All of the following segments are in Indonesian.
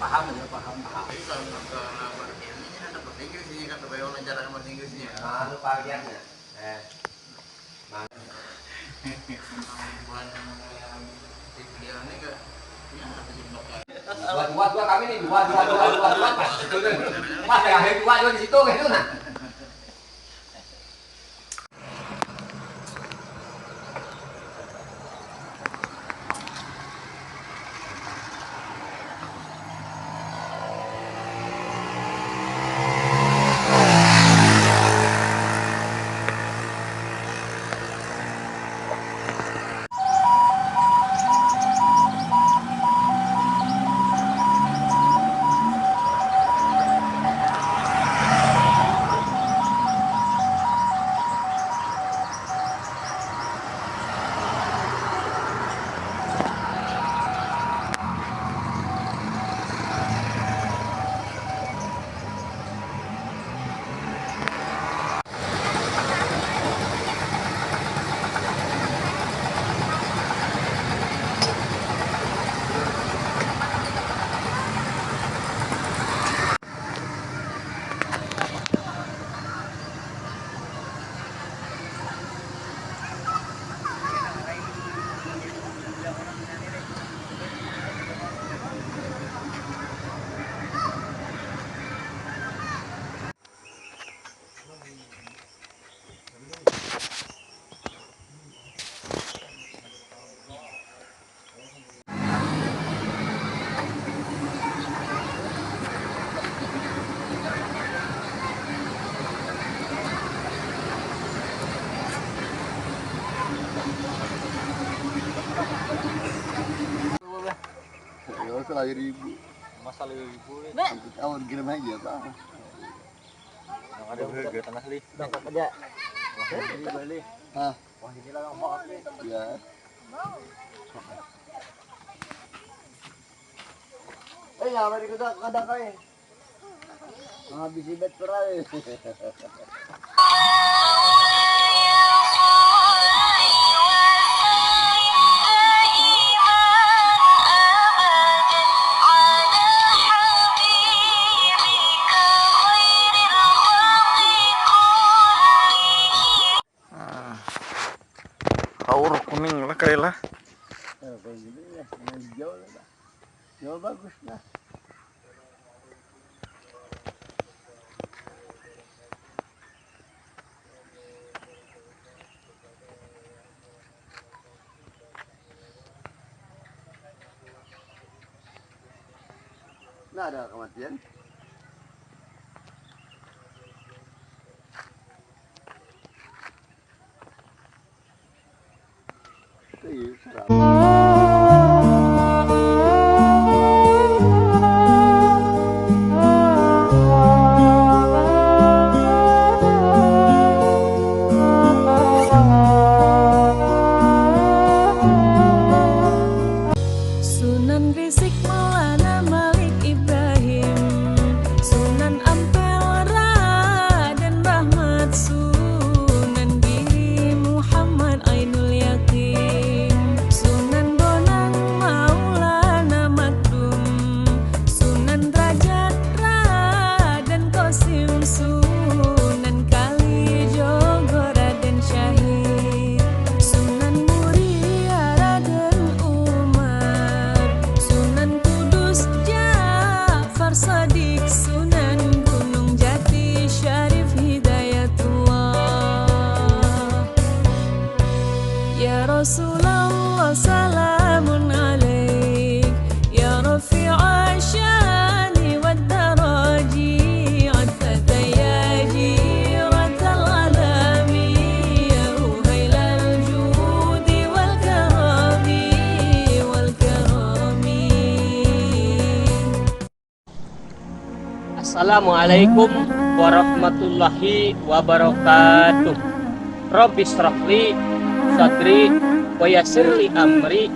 paham aja, paham. Tapi kalau nggak bahasa Inggrisnya ada bahasa Inggrisnya kan supaya wawancara sama bahasa Inggrisnya. Nah, lupa lihatnya. Kemampuan pikirannya ke yang kata jembak ya. Dua kami nih, dua pas itu kan. Pas ya, dua di situ gitu nah. Masalah ribu. Masalah ibu. Tahun kirim aja pak. Yang ada harga tanah li. Berangkat aja. Ini beli. Ah, Wah ini lah yang mau nih. ya. Nyampe di kadang kain. Habis ibet perai. Aur kuning lah kayak lah. Kayak gini ya, yang hijau lah. Hijau bagus lah. Nah, ada kematian. Iya, serap. Sunan Gresik Maulana Malik Ibrahim, Sunan Ampel Raden Rahmat, Sunan Giri Muhammad Ainul Yakin, Sunan Bonang Maulana Makdum, Sunan Derajat Raden Qasim, Sunan Kalijogo Raden Syahid, Sunan Muria Raden Umar, Sunan Kudus Ja'far Shadiq, Sunan Gunung Jati Syarif Hidayatullah. Ya Rasulullah salamun alaik, Ya Rafi'a syani wad daraji, Atfata ya jiratal alami, Ya Ruhailal judi wal karami wal karami. Assalamualaikum warahmatullahi wabarakatuh. Rabbi shrah li sadri wa yassir li amri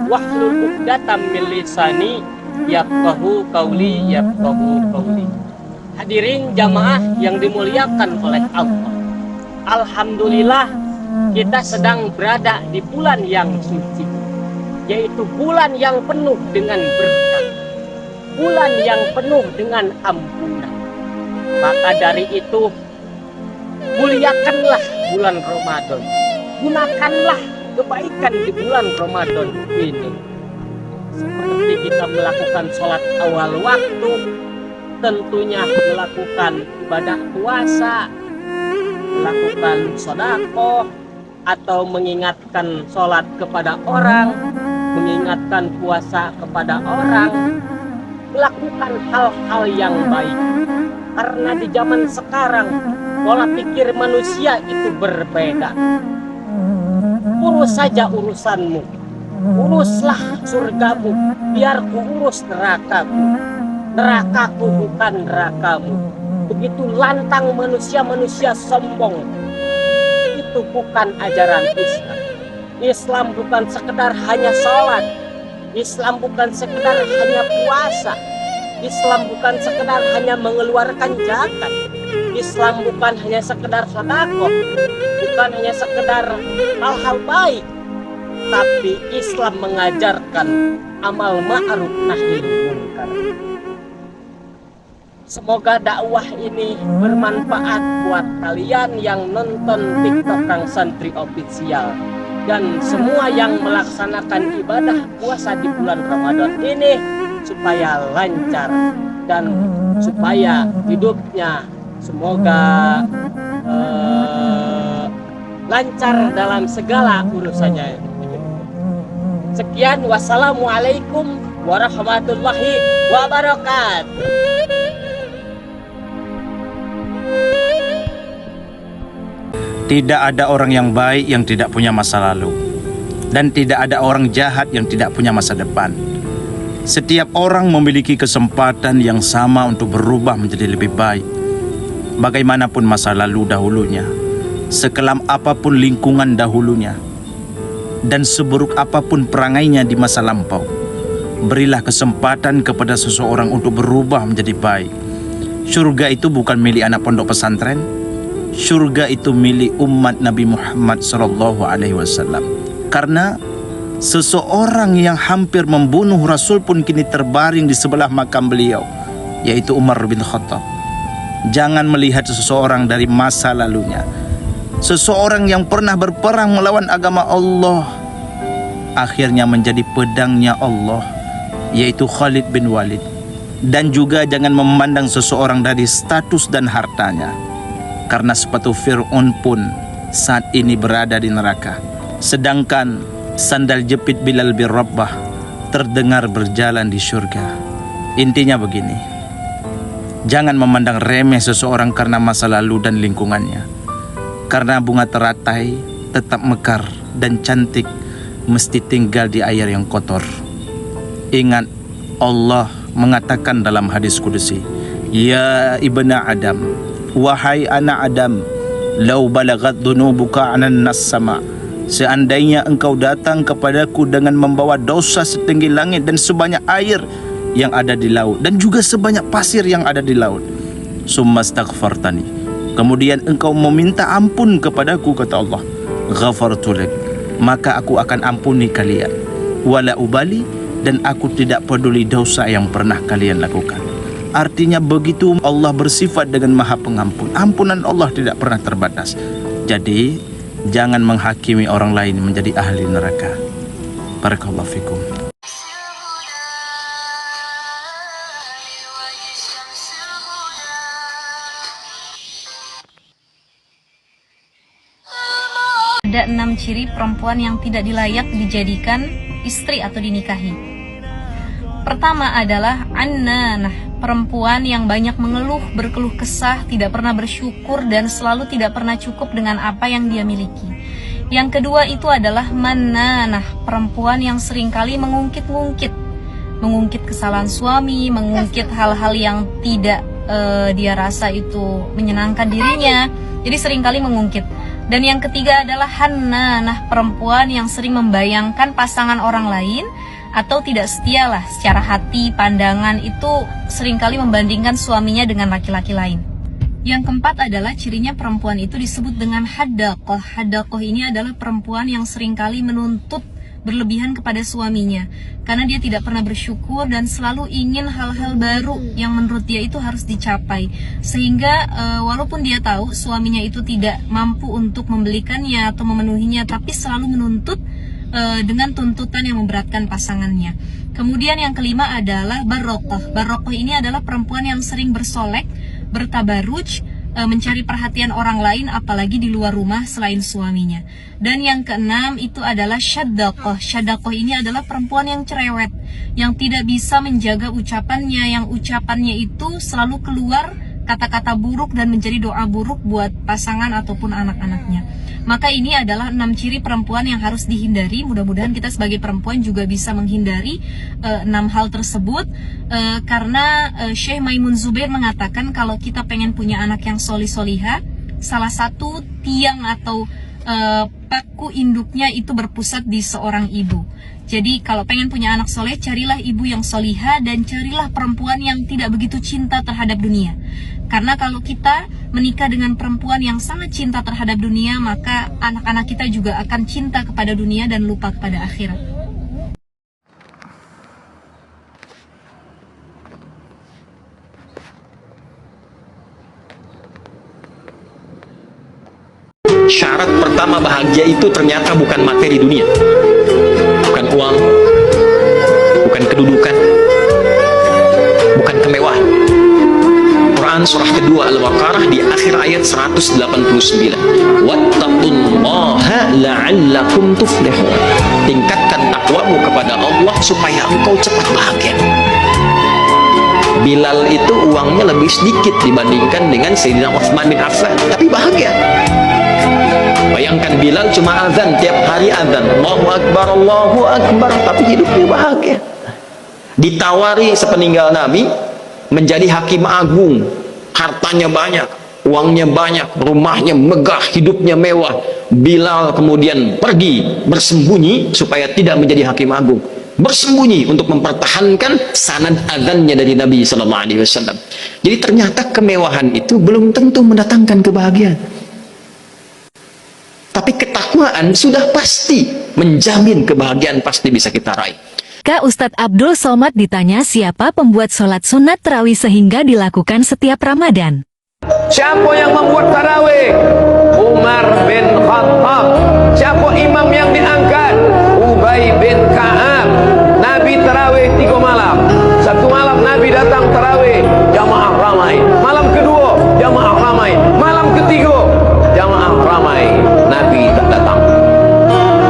wahlul 'uqdatam min lisani yafqahu qawli. Hadirin jamaah yang dimuliakan oleh Allah. Alhamdulillah kita sedang berada di bulan yang suci, yaitu bulan yang penuh dengan berkah. bulan yang penuh dengan ampunan. Maka dari itu, muliakanlah bulan Ramadan. Gunakanlah kebaikan di bulan Ramadan ini. Seperti kita melakukan sholat awal waktu, tentunya melakukan ibadah puasa, melakukan sedekah, atau mengingatkan sholat kepada orang, mengingatkan puasa kepada orang, melakukan hal-hal yang baik. Karena di zaman sekarang pola pikir manusia itu berbeda. Urus saja urusanmu, uruslah surgamu, biar ku urus nerakamu. Nerakaku bukan nerakamu. Begitu lantang manusia-manusia sombong. Itu bukan ajaran Islam. Islam bukan sekedar hanya sholat. Islam bukan sekedar hanya puasa. Islam bukan sekedar hanya mengeluarkan zakat. Islam bukan hanya sekedar sedekah, bukan hanya sekedar hal-hal baik, tapi Islam mengajarkan amal ma'ruf nahi munkar. Semoga dakwah ini bermanfaat buat kalian yang nonton TikTok Kang Santri Official dan semua yang melaksanakan ibadah puasa di bulan Ramadan ini, supaya lancar dan supaya hidupnya semoga lancar dalam segala urusannya. Sekian, wassalamualaikum warahmatullahi wabarakatuh. Tidak ada orang yang baik yang tidak punya masa lalu, dan tidak ada orang jahat yang tidak punya masa depan. Setiap orang memiliki kesempatan yang sama untuk berubah menjadi lebih baik. Bagaimanapun masa lalu dahulunya, sekelam apapun lingkungan dahulunya, dan seburuk apapun perangainya di masa lampau, berilah kesempatan kepada seseorang untuk berubah menjadi baik. Surga itu bukan milik anak pondok pesantren. Surga itu milik umat Nabi Muhammad SAW. Karena seseorang yang hampir membunuh Rasul pun kini terbaring di sebelah makam beliau, yaitu Umar bin Khattab. Jangan melihat seseorang dari masa lalunya. Seseorang yang pernah berperang melawan agama Allah, akhirnya menjadi pedangnya Allah, yaitu Khalid bin Walid. Dan juga jangan memandang seseorang dari status dan hartanya, karena sepatu Fir'aun pun saat ini berada di neraka, sedangkan sandal jepit Bilal bin Rabah terdengar berjalan di surga. Intinya begini, jangan memandang remeh seseorang karena masa lalu dan lingkungannya. Karena bunga teratai tetap mekar dan cantik mesti tinggal di air yang kotor. Ingat, Allah mengatakan dalam hadis kudusi, Ya ibna Adam, wahai anak Adam, lau balagat dunubuka anan nas sama, seandainya engkau datang kepadaku dengan membawa dosa setinggi langit dan sebanyak air yang ada di laut, dan juga sebanyak pasir yang ada di laut, summa astaghfartani, kemudian engkau meminta ampun kepadaku, kata Allah, ghafartu lak, maka aku akan ampuni kalian, wala ubali, dan aku tidak peduli dosa yang pernah kalian lakukan. Artinya begitu Allah bersifat dengan maha pengampun. Ampunan Allah tidak pernah terbatas. Jadi jangan menghakimi orang lain menjadi ahli neraka. Barakallahu fikum. Ada 6 ciri perempuan yang tidak dilayak dijadikan istri atau dinikahi. Pertama adalah annanah, perempuan yang banyak mengeluh, berkeluh kesah, tidak pernah bersyukur, dan selalu tidak pernah cukup dengan apa yang dia miliki. Yang kedua itu adalah mannanah, perempuan yang seringkali mengungkit kesalahan suami, mengungkit hal-hal yang tidak dia rasa itu menyenangkan dirinya, jadi seringkali mengungkit. Dan yang ketiga adalah hannanah, perempuan yang sering membayangkan pasangan orang lain atau tidak setia lah secara hati, pandangan, itu seringkali membandingkan suaminya dengan laki-laki lain. Yang keempat adalah cirinya perempuan itu disebut dengan haddaqah. Haddaqah ini adalah perempuan yang seringkali menuntut berlebihan kepada suaminya, karena dia tidak pernah bersyukur dan selalu ingin hal-hal baru yang menurut dia itu harus dicapai, sehingga walaupun dia tahu suaminya itu tidak mampu untuk membelikannya atau memenuhinya, tapi selalu menuntut dengan tuntutan yang memberatkan pasangannya. Kemudian yang kelima adalah barokah. Barokah ini adalah perempuan yang sering bersolek, bertabaruj, mencari perhatian orang lain apalagi di luar rumah selain suaminya. Dan yang keenam itu adalah syadaqah. Syadaqah ini adalah perempuan yang cerewet, yang tidak bisa menjaga ucapannya, yang ucapannya itu selalu keluar kata-kata buruk dan menjadi doa buruk buat pasangan ataupun anak-anaknya. Maka ini adalah 6 ciri perempuan yang harus dihindari. Mudah-mudahan kita sebagai perempuan juga bisa menghindari 6 hal tersebut, karena Syekh Maimun Zubair mengatakan kalau kita pengen punya anak yang solih-soliha, salah satu tiang atau paku induknya itu berpusat di seorang ibu. Jadi kalau pengen punya anak soleh, carilah ibu yang soliha dan carilah perempuan yang tidak begitu cinta terhadap dunia. Karena kalau kita menikah dengan perempuan yang sangat cinta terhadap dunia, maka anak-anak kita juga akan cinta kepada dunia dan lupa kepada akhirat. Syarat pertama bahagia itu ternyata bukan materi dunia, bukan uang, bukan kedudukan, bukan kemewahan. Quran surah kedua Al-Baqarah di akhir ayat 189, wattaqullaha la'allakum tuflihun. Tingkatkan takwamu kepada Allah supaya engkau cepat bahagia. Bilal itu uangnya lebih sedikit dibandingkan dengan Sayyidina Utsman bin Affan, tapi bahagia. Bayangkan Bilal cuma azan, tiap hari azan, Allahu Akbar, tapi hidupnya bahagia. Ditawari sepeninggal Nabi menjadi hakim agung, hartanya banyak, uangnya banyak, rumahnya megah, hidupnya mewah. Bilal kemudian pergi bersembunyi supaya tidak menjadi hakim agung, bersembunyi untuk mempertahankan sanad azannya dari Nabi SAW. Jadi ternyata kemewahan itu belum tentu mendatangkan kebahagiaan, tapi ketakwaan sudah pasti menjamin kebahagiaan pasti bisa kita raih. Kak Ustadz Abdul Somad ditanya siapa pembuat sholat sunat tarawih sehingga dilakukan setiap Ramadan. Siapa yang membuat tarawih? Umar bin Khattab. Siapa imam yang diangkat? Ubay bin Ka'ab. Nabi tarawih 3 malam. Satu malam Nabi datang tarawih, jamaah ramai. Malam kedua, jamaah ramai. Malam ketiga, jamaah ramai. Nabi tak datang.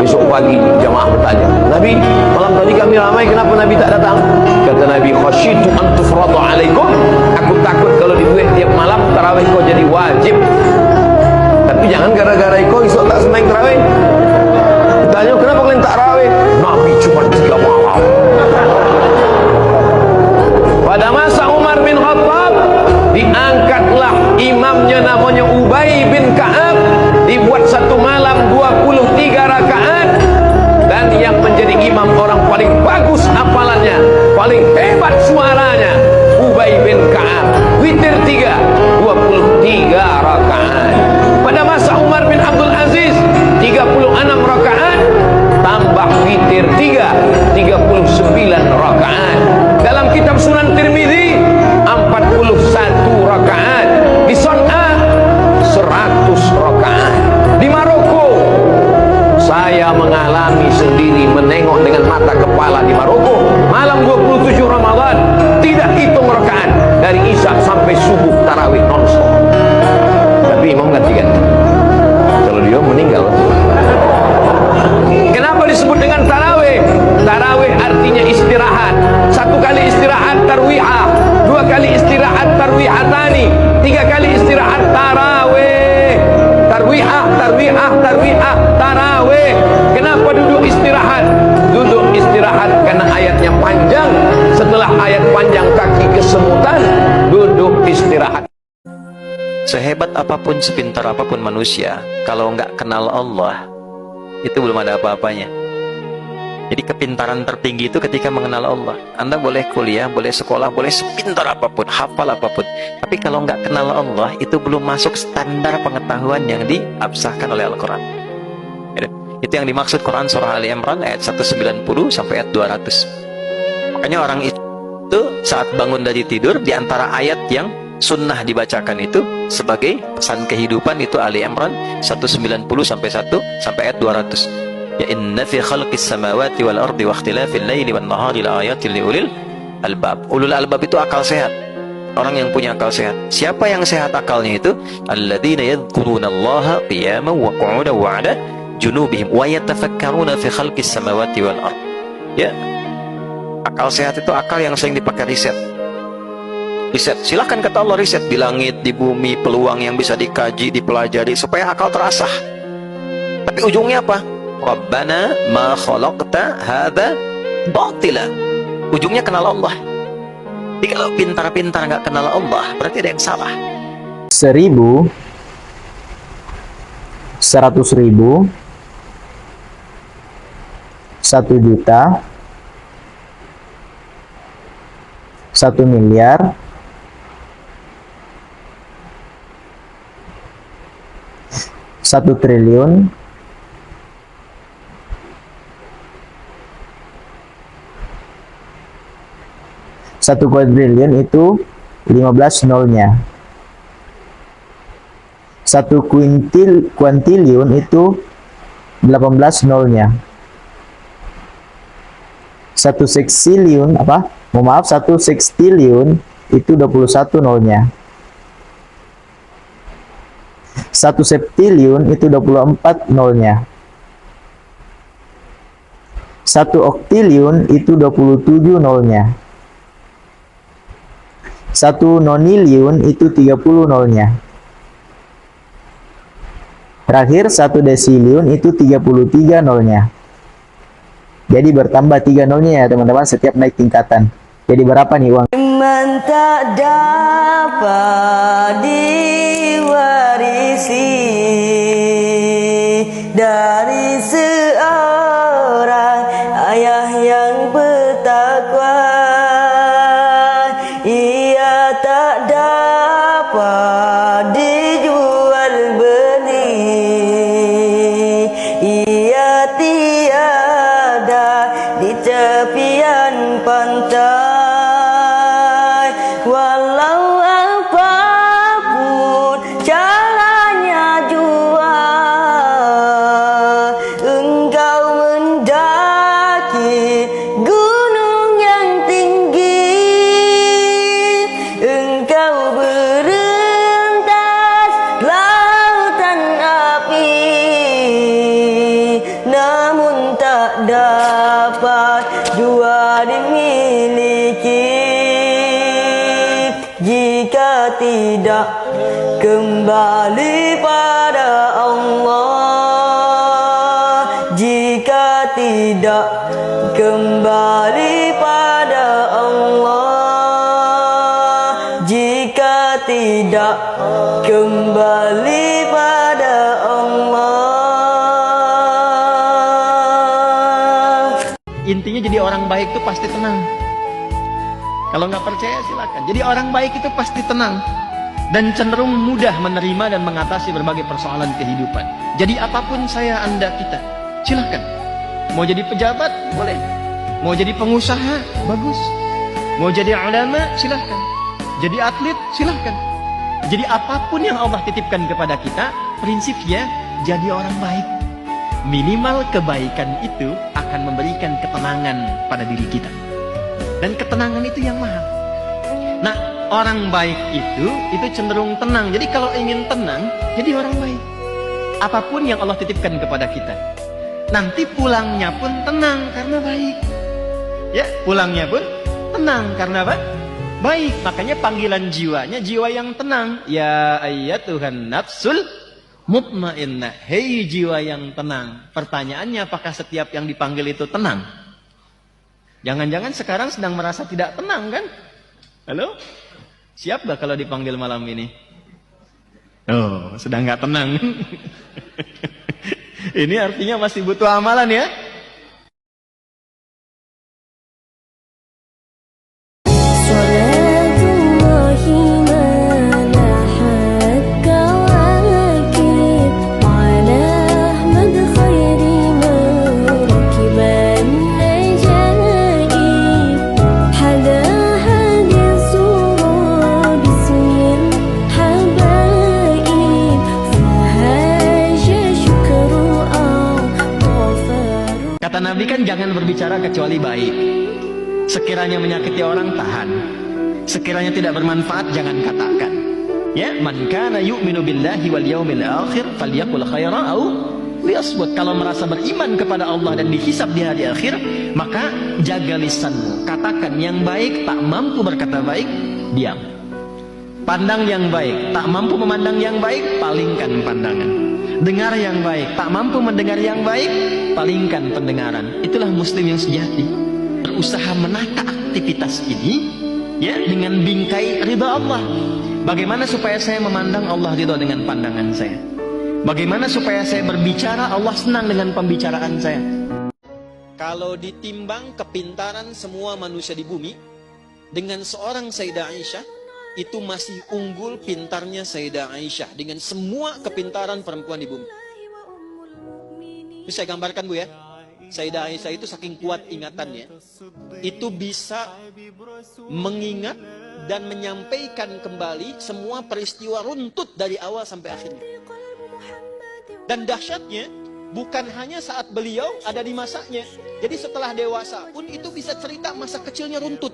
Besok pagi jamaah bertanya, Nabi, malam tadi kami ramai, kenapa Nabi tak datang? Kata Nabi, khasyitu an tufradu alaikum. Aku takut kalau dibuat tiap malam tarawih kau jadi wajib. Tapi jangan gara-gara kau esok tak sembahyang tarawih. Tanya, kenapa kalian tak tarawih? Nabi cuma 3 malam. Pada masa Umar bin Khattab diangkatlah imamnya namanya Ubay bin Ka'ab, dibuat satu malam 23 rakaat, dan yang menjadi imam orang paling bagus hafalannya, paling hebat suaranya, Ubay bin Ka'ab. Witir 3, 23 rakaat. Pada masa Umar bin Abdul Aziz 36 rakaat, tambah witir 3, 39 rakaat. Dalam kitab Sunan Tirmidzi 41 rakaat. Di Son'a 100 rakaat. Di Maroko saya mengalami sendiri, menengok dengan mata kepala di Maroko, malam 27 Ramadan tidak hitung rakaat, dari Isya sampai subuh tarawih nonstop. Tapi imam ganti-ganti. Kalau dia meninggal. Kenapa disebut dengan tarawih? Tarawih artinya istirahat. 1 kali istirahat tarwihah, 2 kali istirahat tarwihatani, 3 kali istirahat tarawih. Tarwihah, tarwihah, tarwihah, tarawih. Kenapa duduk istirahat? Duduk istirahat karena ayatnya panjang. Setelah ayat panjang kaki kesemutan, duduk istirahat. Sehebat apapun, sepintar apapun manusia, kalau nggak kenal Allah, itu belum ada apa-apanya. Jadi kepintaran tertinggi itu ketika mengenal Allah. Anda boleh kuliah, boleh sekolah, boleh sepintar apapun, hafal apapun, tapi kalau nggak kenal Allah, itu belum masuk standar pengetahuan yang diabsahkan oleh Al-Quran. Itu yang dimaksud Quran surah Ali Imran ayat 190 sampai ayat 200. Makanya orang itu saat bangun dari tidur, di antara ayat yang sunnah dibacakan itu sebagai pesan kehidupan itu Ali Imran 190 sampai ayat 200. Ya inna fi khalqis samawati wal ardi wa ikhtilafil laili wan nahari la ayatin liulil albab. Ulul albab itu akal sehat. Orang yang punya akal sehat. Siapa yang sehat akalnya itu? Alladzina yadhkurunallaha qiyaman wa qu'udan wa 'ala junubihim wa yatafakkaruna fi khalqis samawati wal ard. Ya. Akal sehat itu akal yang sering dipakai riset. Riset, silahkan kata Allah riset di langit, di bumi, peluang yang bisa dikaji, dipelajari supaya akal terasah. Tapi ujungnya apa? Rabbana ma khalaqta hadza batila. Ujungnya kenal Allah. Jadi kalau pintar-pintar nggak kenal Allah, berarti ada yang salah. 1000, 100.000, 1 juta, 1 miliar, 1 triliun, 1 kuadriliun itu 15 nolnya. 1 kuintiliun itu 18 nolnya. 1 seksiliun 1 sekstiliun itu 21 nolnya. 1 septiliun itu 24 nolnya. 1 oktiliun itu 27 nolnya. 1 noniliun itu 30 nolnya. Terakhir 1 desiliun itu 33 nolnya. Jadi bertambah 3 nolnya ya teman-teman setiap naik tingkatan. Jadi berapa nih uang? Iman tak dapat diwarisi dari seorang ayah yang bertakwa. Ia tak dapat dijual beli. Ia tiada di tepian pantai. Walau apapun caranya jua, engkau mendaki gunung yang tinggi, engkau berentas lautan api, namun tak dapat jua dimiliki jika tidak kembali pada Allah. Jika tidak kembali pada Allah. Jika tidak kembali pada Allah. Intinya jadi orang baik itu pasti tenang. Kalau nggak percaya silakan. Jadi orang baik itu pasti tenang dan cenderung mudah menerima dan mengatasi berbagai persoalan kehidupan. Jadi apapun saya, Anda, kita, silakan. Mau jadi pejabat, boleh. Mau jadi pengusaha, bagus. Mau jadi ulama, silakan. Jadi atlet, silakan. Jadi apapun yang Allah titipkan kepada kita, prinsipnya jadi orang baik. Minimal kebaikan itu akan memberikan ketenangan pada diri kita. Dan ketenangan itu yang mahal. Nah, orang baik itu cenderung tenang. Jadi kalau ingin tenang, jadi orang baik. Apapun yang Allah titipkan kepada kita, nanti pulangnya pun tenang karena baik. Ya, pulangnya pun tenang karena apa? Baik. Makanya panggilan jiwanya jiwa yang tenang. Ya ayyatuhan nafsul mutmainnah. Hei jiwa yang tenang. Pertanyaannya, apakah setiap yang dipanggil itu tenang? Jangan-jangan sekarang sedang merasa tidak tenang kan? Halo? Siap gak kalau dipanggil malam ini? Oh, sedang gak tenang. Ini artinya masih butuh amalan ya? diingatkan jangan berbicara kecuali baik. Sekiranya menyakiti orang, tahan. Sekiranya tidak bermanfaat, jangan katakan. Ya, man kana yu'minu billahi wal yaumil akhir falyaqul khairan aw liyasmut. Kalau merasa beriman kepada Allah dan dihisab di hari akhir, maka jaga lisanmu. Katakan yang baik, tak mampu berkata baik, diam. Pandang yang baik, tak mampu memandang yang baik, palingkan pandangan. Dengar yang baik, tak mampu mendengar yang baik, palingkan pendengaran. Itulah muslim yang sejati. Berusaha menata aktivitas ini ya dengan bingkai ridha Allah. Bagaimana supaya saya memandang Allah ridha dengan pandangan saya? Bagaimana supaya saya berbicara Allah senang dengan pembicaraan saya? Kalau ditimbang kepintaran semua manusia di bumi dengan seorang Sayyidah Aisyah, itu masih unggul pintarnya Sayyidah Aisyah dengan semua kepintaran perempuan di bumi. Bisa saya gambarkan Bu ya. Sayyidah Aisyah itu saking kuat ingatannya, itu bisa mengingat dan menyampaikan kembali semua peristiwa runtut dari awal sampai akhirnya. Dan dahsyatnya bukan hanya saat beliau ada di masanya. Jadi setelah dewasa pun itu bisa cerita masa kecilnya runtut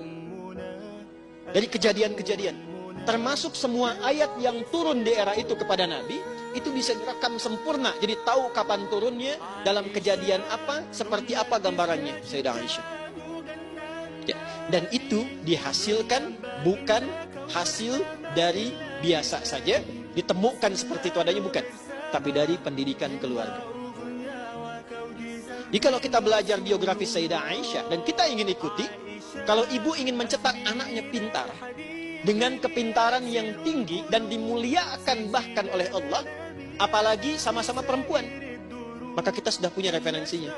dari kejadian-kejadian. Termasuk semua ayat yang turun di era itu kepada Nabi, itu bisa direkam sempurna. Jadi tahu kapan turunnya, dalam kejadian apa, seperti apa gambarannya Sayyidah Aisyah. Ya. Dan itu dihasilkan bukan hasil dari biasa saja, ditemukan seperti itu adanya, bukan. Tapi dari pendidikan keluarga. Jadi kalau kita belajar biografi Sayyidah Aisyah dan kita ingin ikuti, kalau ibu ingin mencetak anaknya pintar, dengan kepintaran yang tinggi dan dimuliakan bahkan oleh Allah, apalagi sama-sama perempuan, maka kita sudah punya referensinya.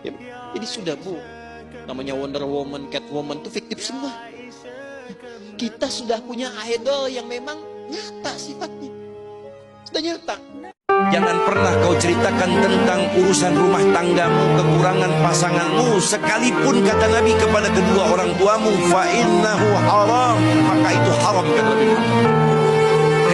Ya, jadi sudah Bu, namanya Wonder Woman, Catwoman itu fiktif semua. Kita sudah punya idol yang memang nyata sifatnya, sudah nyata. Jangan pernah kau ceritakan tentang urusan rumah tanggamu, kekurangan pasanganmu, sekalipun kata Nabi kepada kedua orang tuamu, fa innahu haram, maka itu haram kata Nabi.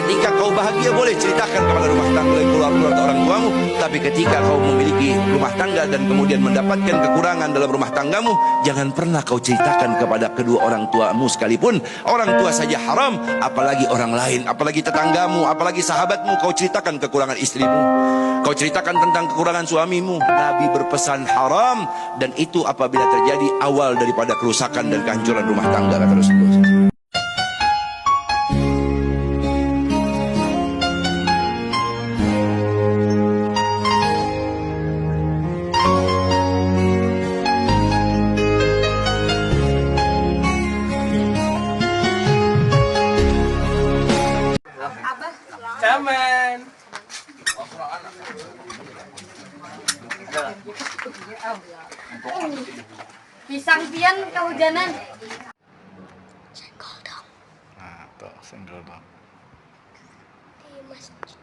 Ketika kau bahagia boleh ceritakan kepada rumah tangga keluarga orang tuamu, tapi ketika kau memiliki rumah tangga dan kemudian mendapatkan kekurangan dalam rumah tanggamu, jangan pernah kau ceritakan kepada kedua orang tuamu sekalipun. Orang tua saja haram, apalagi orang lain, apalagi tetanggamu, apalagi sahabatmu, kau ceritakan kekurangan istrimu, kau ceritakan tentang kekurangan suamimu. Nabi berpesan haram, dan itu apabila terjadi awal daripada kerusakan dan kehancuran rumah tangga, kata Rasulullah. Camen. Pisang pian kehujanan. Senggol dong. Nah, tuh senggol dong. Di masjid.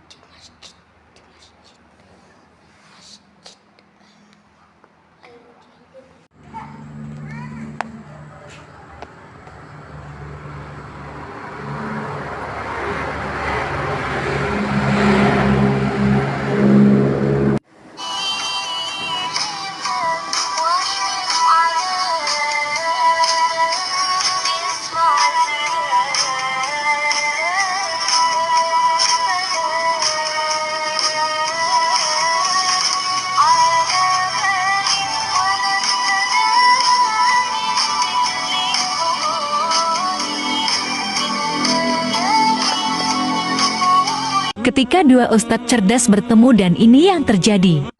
Ketika dua ustadz cerdas bertemu dan ini yang terjadi.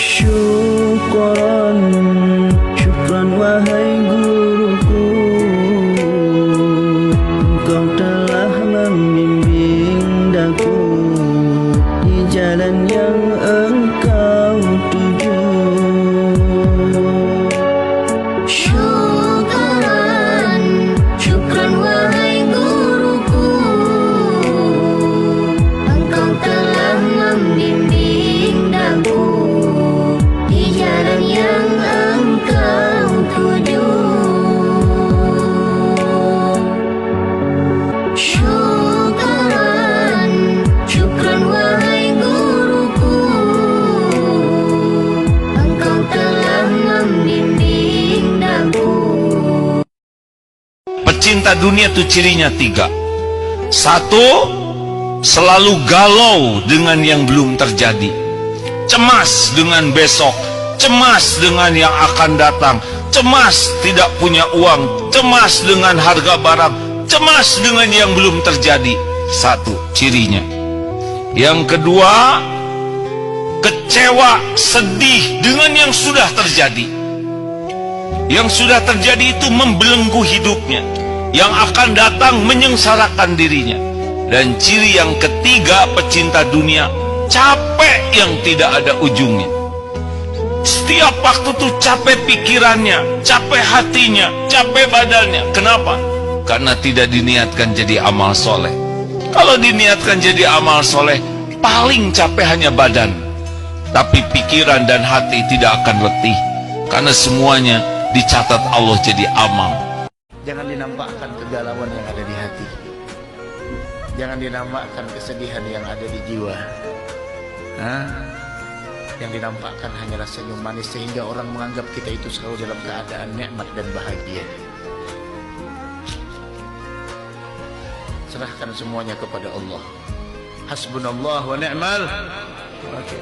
Syukran wahai guruku, engkau telah membimbing daku di jalan yang engkau tuju. Syukran wahai guruku, engkau telah membimbing daku di jalan yang engkau tuju. pecinta dunia itu cirinya 3. 1, selalu galau dengan yang belum terjadi, cemas dengan besok, cemas dengan yang akan datang, cemas tidak punya uang, cemas dengan harga barang, cemas dengan yang belum terjadi. 1 cirinya. Yang kedua, kecewa, sedih dengan yang sudah terjadi. Yang sudah terjadi itu membelenggu hidupnya, yang akan datang menyengsarakan dirinya. Dan ciri yang ketiga pecinta dunia, capek yang tidak ada ujungnya. Setiap waktu tuh capek pikirannya, capek hatinya, capek badannya. Kenapa? Karena tidak diniatkan jadi amal soleh. Kalau diniatkan jadi amal soleh, paling capek hanya badan, tapi pikiran dan hati tidak akan letih, karena semuanya dicatat Allah jadi amal. Jangan dinampakkan kegalauan yang ada di hati. Jangan dinampakkan kesedihan yang ada di jiwa. Yang dinampakkan hanyalah senyum manis, sehingga orang menganggap kita itu selalu dalam keadaan nikmat dan bahagia. Serahkan semuanya kepada Allah. Hasbunallah wa ni'mal wakil.